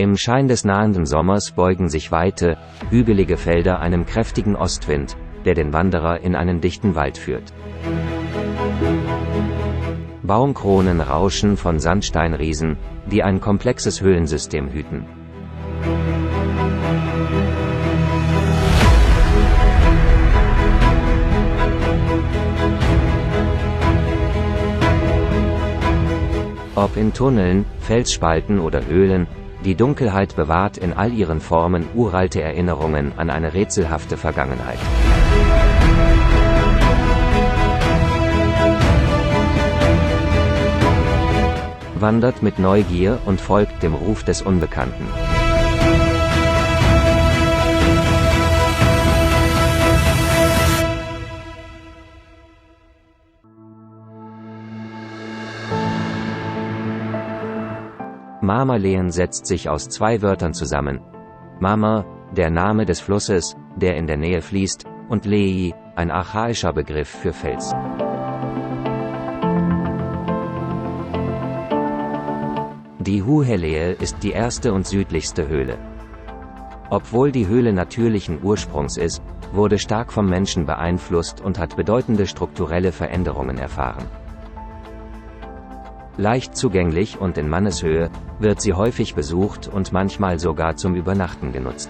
Im Schein des nahenden Sommers beugen sich weite, hügelige Felder einem kräftigen Ostwind, der den Wanderer in einen dichten Wald führt. Baumkronen rauschen von Sandsteinriesen, die ein komplexes Höhlensystem hüten. Ob in Tunneln, Felsspalten oder Höhlen, die Dunkelheit bewahrt in all ihren Formen uralte Erinnerungen an eine rätselhafte Vergangenheit. Wandert mit Neugier und folgt dem Ruf des Unbekannten. Marmaleen setzt sich aus zwei Wörtern zusammen. Marmar, der Name des Flusses, der in der Nähe fließt, und Lei, ein archaischer Begriff für Fels. Die Huhelea ist die erste und südlichste Höhle. Obwohl die Höhle natürlichen Ursprungs ist, wurde stark vom Menschen beeinflusst und hat bedeutende strukturelle Veränderungen erfahren. Leicht zugänglich und in Manneshöhe, wird sie häufig besucht und manchmal sogar zum Übernachten genutzt.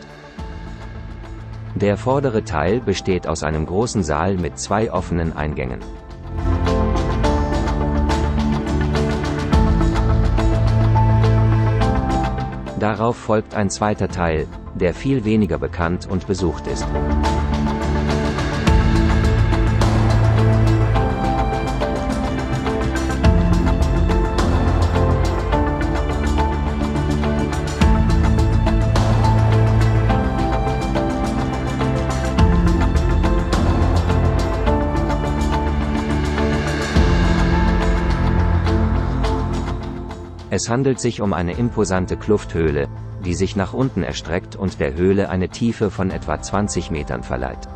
Der vordere Teil besteht aus einem großen Saal mit zwei offenen Eingängen. Darauf folgt ein zweiter Teil, der viel weniger bekannt und besucht ist. Es handelt sich um eine imposante Klufthöhle, die sich nach unten erstreckt und der Höhle eine Tiefe von etwa 20 Metern verleiht.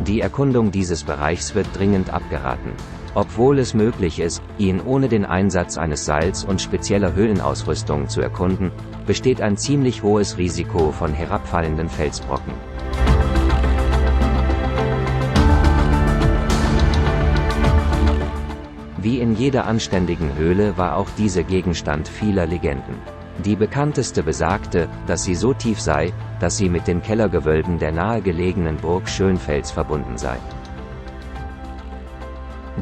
Die Erkundung dieses Bereichs wird dringend abgeraten. Obwohl es möglich ist, ihn ohne den Einsatz eines Seils und spezieller Höhlenausrüstung zu erkunden, besteht ein ziemlich hohes Risiko von herabfallenden Felsbrocken. Wie in jeder anständigen Höhle war auch diese Gegenstand vieler Legenden. Die bekannteste besagte, dass sie so tief sei, dass sie mit den Kellergewölben der nahegelegenen Burg Schönfels verbunden sei.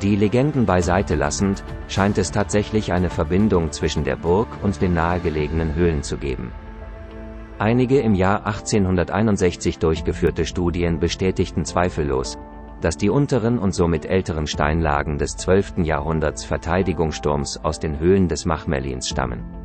Die Legenden beiseite lassend, scheint es tatsächlich eine Verbindung zwischen der Burg und den nahegelegenen Höhlen zu geben. Einige im Jahr 1861 durchgeführte Studien bestätigten zweifellos, dass die unteren und somit älteren Steinlagen des 12. Jahrhunderts Verteidigungssturms aus den Höhlen des Machmerlins stammen.